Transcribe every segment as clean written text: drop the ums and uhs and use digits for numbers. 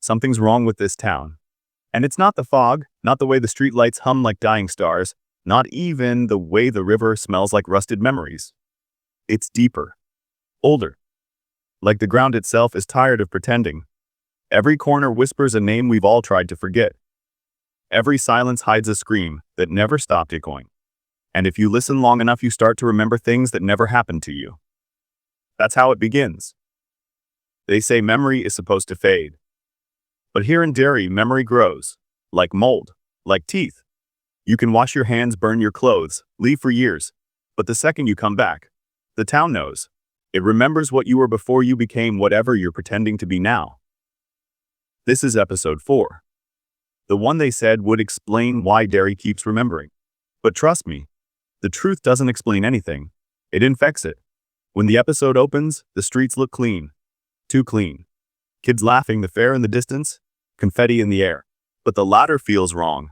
Something's wrong with this town. And it's not the fog, not the way the streetlights hum like dying stars, not even the way the river smells like rusted memories. It's deeper, older, like the ground itself is tired of pretending. Every corner whispers a name we've all tried to forget. Every silence hides a scream that never stopped echoing. And if you listen long enough, you start to remember things that never happened to you. That's how it begins. They say memory is supposed to fade. But here in Derry, memory grows, like mold, like teeth. You can wash your hands, burn your clothes, leave for years. But the second you come back, the town knows. It remembers what you were before you became whatever you're pretending to be now. This is episode 4. The one they said would explain why Derry keeps remembering. But trust me, the truth doesn't explain anything. It infects it. When the episode opens, the streets look clean. Too clean. Kids laughing, the fair in the distance, confetti in the air. But the latter feels wrong.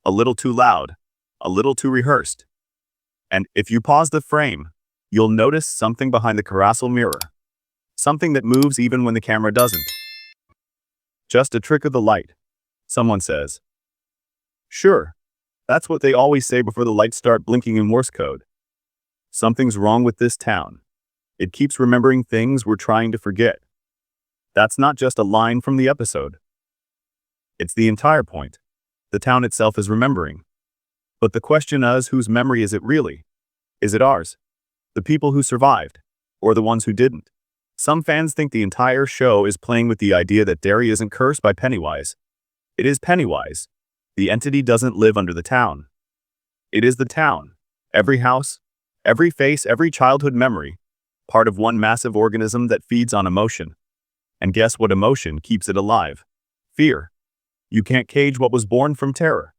A little too loud. A little too rehearsed. And if you pause the frame, you'll notice something behind the carousel mirror. Something that moves even when the camera doesn't. Just a trick of the light, someone says. Sure, that's what they always say before the lights start blinking in Morse code. Something's wrong with this town. It keeps remembering things we're trying to forget. That's not just a line from the episode. It's the entire point. The town itself is remembering. But the question is, whose memory is it really? Is it ours? The people who survived? Or the ones who didn't? Some fans think the entire show is playing with the idea that Derry isn't cursed by Pennywise. It is Pennywise. The entity doesn't live under the town. It is the town. Every house, every face, every childhood memory. Part of one massive organism that feeds on emotion. And guess what emotion keeps it alive? Fear. You can't cage what was born from terror.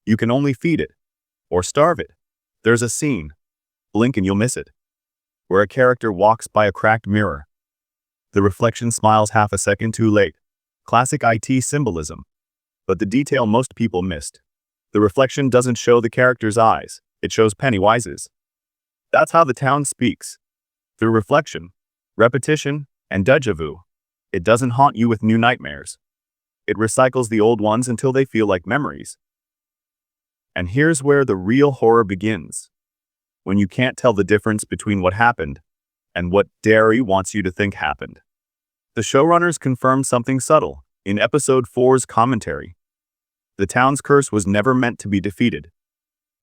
You can only feed it. Or starve it. There's a scene. Blink and you'll miss it. Where a character walks by a cracked mirror. The reflection smiles half a second too late. Classic IT symbolism. But the detail most people missed. The reflection doesn't show the character's eyes. It shows Pennywise's. That's how the town speaks. Through reflection, repetition, and déjà vu. It doesn't haunt you with new nightmares. It recycles the old ones until they feel like memories. And here's where the real horror begins. When you can't tell the difference between what happened and what Derry wants you to think happened. The showrunners confirmed something subtle in episode 4's commentary. The town's curse was never meant to be defeated.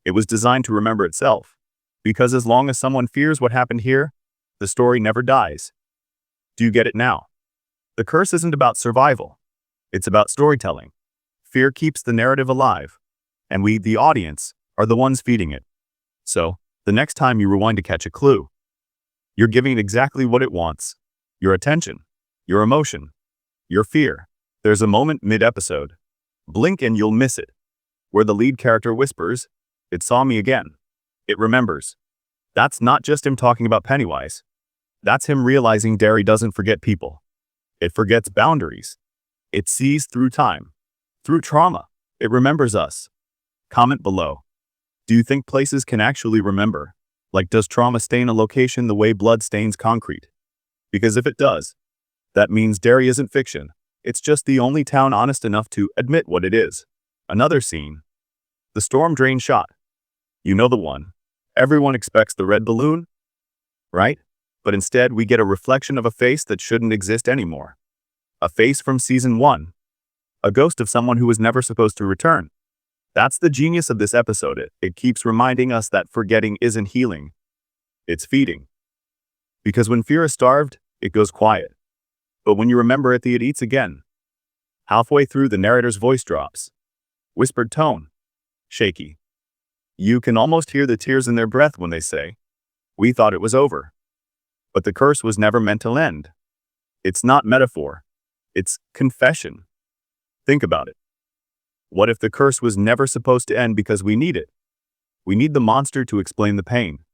It was designed to remember itself. Because as long as someone fears what happened here, the story never dies. Do you get it now? The curse isn't about survival. It's about storytelling. Fear keeps the narrative alive. And we, the audience, are the ones feeding it. So, the next time you rewind to catch a clue, you're giving it exactly what it wants. Your attention, your emotion, your fear. There's a moment mid-episode. Blink and you'll miss it. Where the lead character whispers, "It saw me again." It remembers. That's not just him talking about Pennywise. That's him realizing Derry doesn't forget people. It forgets boundaries. It sees through time. Through trauma. It remembers us. Comment below. Do you think places can actually remember? Like, does trauma stain a location the way blood stains concrete? Because if it does, that means Derry isn't fiction. It's just the only town honest enough to admit what it is. Another scene. The storm drain shot. You know the one. Everyone expects the red balloon, right? But instead we get a reflection of a face that shouldn't exist anymore. A face from season 1. A ghost of someone who was never supposed to return. That's the genius of this episode. It keeps reminding us that forgetting isn't healing. It's feeding. Because when fear is starved, it goes quiet. But when you remember it eats again. Halfway through, the narrator's voice drops. Whispered tone. Shaky. You can almost hear the tears in their breath when they say, "We thought it was over." But the curse was never meant to end. It's not metaphor. It's confession. Think about it. What if the curse was never supposed to end because we need it? We need the monster to explain the pain.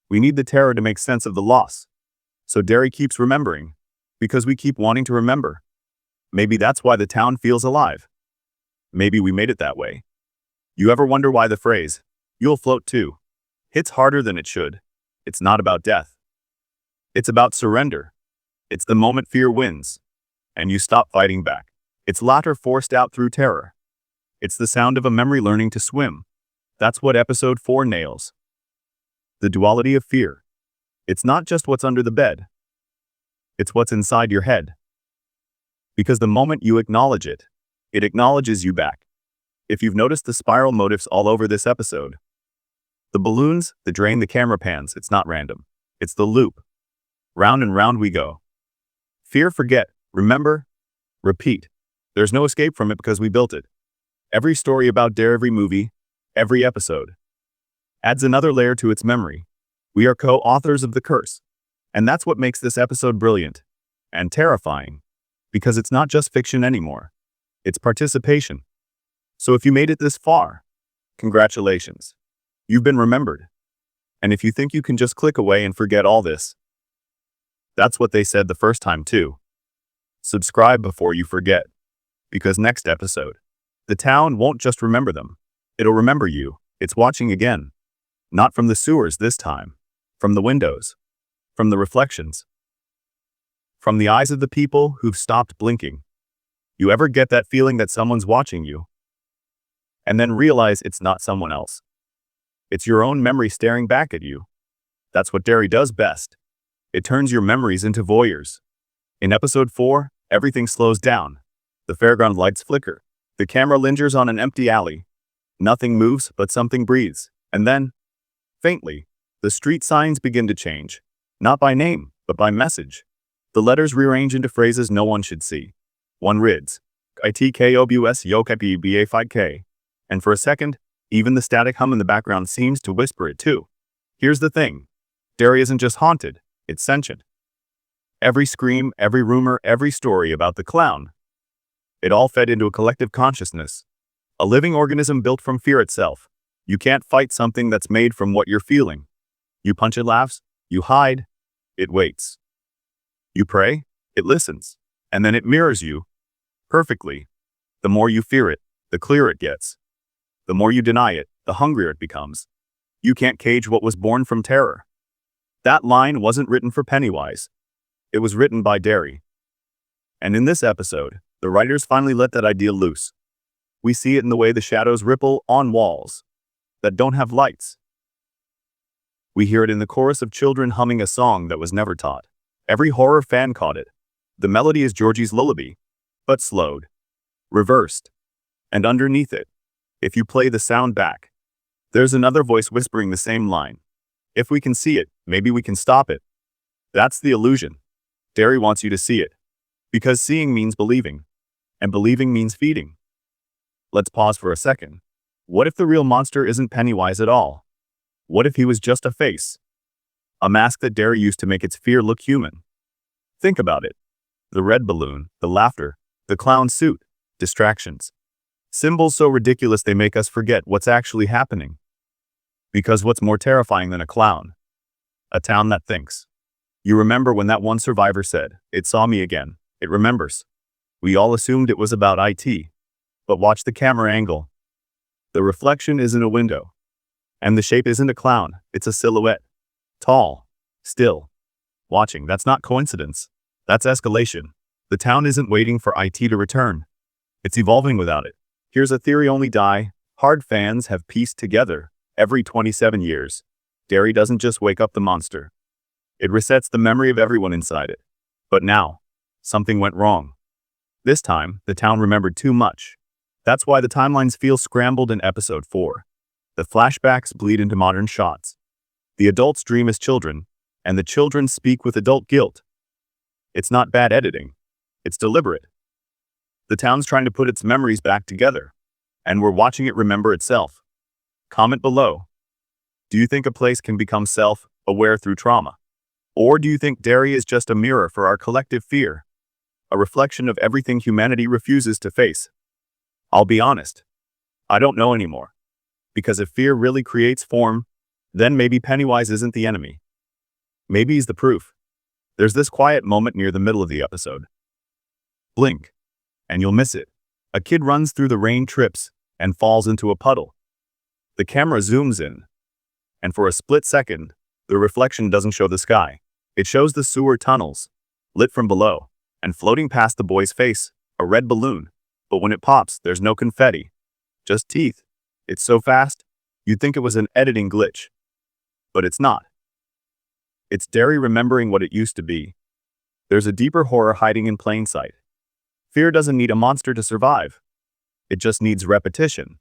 We need the terror to make sense of the loss. So Derry keeps remembering, because we keep wanting to remember. Maybe that's why the town feels alive. Maybe we made it that way. You ever wonder why the phrase, "You'll float too," hits harder than it should? It's not about death. It's about surrender. It's the moment fear wins, and you stop fighting back. It's laughter forced out through terror. It's the sound of a memory learning to swim. That's what episode 4 nails. The duality of fear. It's not just what's under the bed. It's what's inside your head. Because the moment you acknowledge it, it acknowledges you back. If you've noticed the spiral motifs all over this episode, the balloons, the drain, the camera pans, it's not random. It's the loop. Round and round we go. Fear, forget, remember, repeat. There's no escape from it because we built it. Every story about Derry, every movie, every episode, adds another layer to its memory. We are co-authors of the curse. And that's what makes this episode brilliant and terrifying, because it's not just fiction anymore. It's participation. So if you made it this far, congratulations. You've been remembered. And if you think you can just click away and forget all this, that's what they said the first time too. Subscribe before you forget. Because next episode, the town won't just remember them. It'll remember you. It's watching again. Not from the sewers this time. From the windows. From the reflections. From the eyes of the people who've stopped blinking. You ever get that feeling that someone's watching you? And then realize it's not someone else. It's your own memory staring back at you. That's what Derry does best. It turns your memories into voyeurs. In episode 4, everything slows down. The fairground lights flicker. The camera lingers on an empty alley. Nothing moves, but something breathes. And then, faintly, the street signs begin to change. Not by name, but by message. The letters rearrange into phrases no one should see. One rids. ITKOBUS YOKPBA5K. And for a second, even the static hum in the background seems to whisper it too. Here's the thing. Derry isn't just haunted, it's sentient. Every scream, every rumor, every story about the clown. It all fed into a collective consciousness. A living organism built from fear itself. You can't fight something that's made from what you're feeling. You punch, it laughs. You hide, it waits. You pray, it listens. And then it mirrors you. Perfectly. The more you fear it, the clearer it gets. The more you deny it, the hungrier it becomes. You can't cage what was born from terror. That line wasn't written for Pennywise. It was written by Derry. And in this episode, the writers finally let that idea loose. We see it in the way the shadows ripple on walls that don't have lights. We hear it in the chorus of children humming a song that was never taught. Every horror fan caught it. The melody is Georgie's lullaby, but slowed, reversed, and underneath it, if you play the sound back, there's another voice whispering the same line. If we can see it, maybe we can stop it. That's the illusion. Derry wants you to see it. Because seeing means believing. And believing means feeding. Let's pause for a second. What if the real monster isn't Pennywise at all? What if he was just a face? A mask that Derry used to make its fear look human. Think about it. The red balloon, the laughter, the clown suit, distractions. Symbols so ridiculous they make us forget what's actually happening. Because what's more terrifying than a clown? A town that thinks. You remember when that one survivor said, "It saw me again. It remembers." We all assumed it was about IT. But watch the camera angle. The reflection isn't a window. And the shape isn't a clown, it's a silhouette. Tall. Still. Watching, that's not coincidence. That's escalation. The town isn't waiting for IT to return. It's evolving without it. Here's a theory only hard fans have pieced together. Every 27 years, Derry doesn't just wake up the monster. It resets the memory of everyone inside it. But now, something went wrong. This time, the town remembered too much. That's why the timelines feel scrambled in episode 4. The flashbacks bleed into modern shots. The adults dream as children, and the children speak with adult guilt. It's not bad editing. It's deliberate. The town's trying to put its memories back together, and we're watching it remember itself. Comment below. Do you think a place can become self-aware through trauma? Or do you think Derry is just a mirror for our collective fear? A reflection of everything humanity refuses to face? I'll be honest. I don't know anymore. Because if fear really creates form, then maybe Pennywise isn't the enemy. Maybe he's the proof. There's this quiet moment near the middle of the episode. Blink, and you'll miss it. A kid runs through the rain, trips, and falls into a puddle. The camera zooms in, and for a split second, the reflection doesn't show the sky. It shows the sewer tunnels, lit from below, and floating past the boy's face, a red balloon. But when it pops, there's no confetti. Just teeth. It's so fast, you'd think it was an editing glitch. But it's not. It's Derry remembering what it used to be. There's a deeper horror hiding in plain sight. Fear doesn't need a monster to survive. It just needs repetition.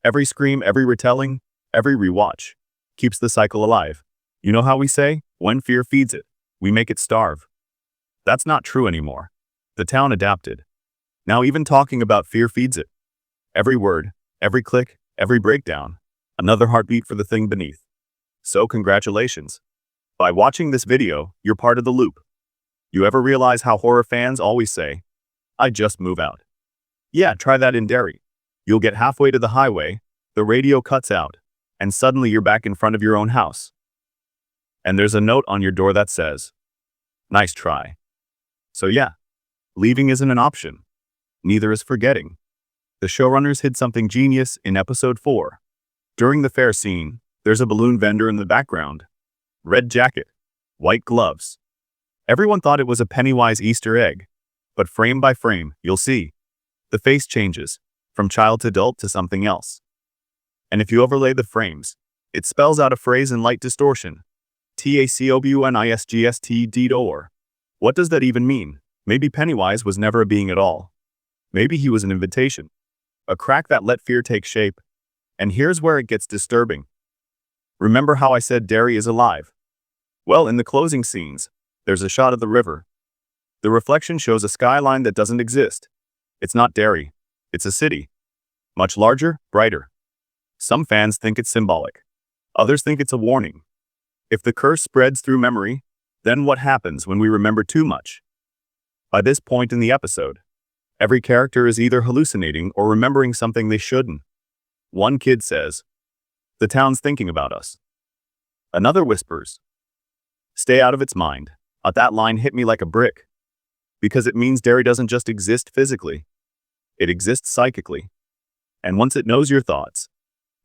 Every scream, every retelling, every rewatch keeps the cycle alive. You know how we say, when fear feeds it, we make it starve. That's not true anymore. The town adapted. Now even talking about fear feeds it. Every word, every click, every breakdown, another heartbeat for the thing beneath. So congratulations. By watching this video, you're part of the loop. You ever realize how horror fans always say, "I just move out"? Yeah, try that in Derry. You'll get halfway to the highway, the radio cuts out, and suddenly you're back in front of your own house. And there's a note on your door that says, "Nice try." So yeah, leaving isn't an option. Neither is forgetting. The showrunners hid something genius in episode 4. During the fair scene, there's a balloon vendor in the background. Red jacket, white gloves. Everyone thought it was a Pennywise Easter egg, but frame by frame, you'll see. The face changes, from child to adult to something else. And if you overlay the frames, it spells out a phrase in light distortion. TACOBUNISGST. What does that even mean? Maybe Pennywise was never a being at all. Maybe he was an invitation. A crack that let fear take shape. And here's where it gets disturbing. Remember how I said Derry is alive? Well, in the closing scenes, there's a shot of the river. The reflection shows a skyline that doesn't exist. It's not Derry. It's a city. Much larger, brighter. Some fans think it's symbolic. Others think it's a warning. If the curse spreads through memory, then what happens when we remember too much? By this point in the episode, every character is either hallucinating or remembering something they shouldn't. One kid says, "The town's thinking about us." Another whispers, "Stay out of its mind." That line hit me like a brick. Because it means Derry doesn't just exist physically. It exists psychically. And once it knows your thoughts,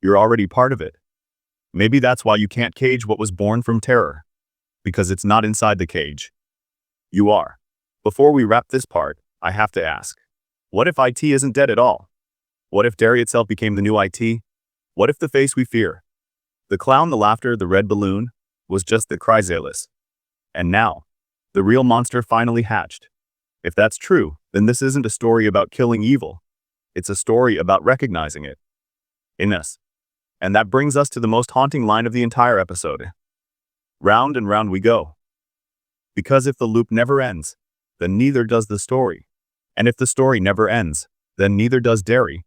you're already part of it. Maybe that's why you can't cage what was born from terror. Because it's not inside the cage. You are. Before we wrap this part, I have to ask, what if IT isn't dead at all? What if Derry itself became the new IT? What if the face we fear, the clown, the laughter, the red balloon, was just the chrysalis? And now, the real monster finally hatched. If that's true, then this isn't a story about killing evil. It's a story about recognizing it in us. And that brings us to the most haunting line of the entire episode. Round and round we go. Because if the loop never ends, then neither does the story. And if the story never ends, then neither does Derry.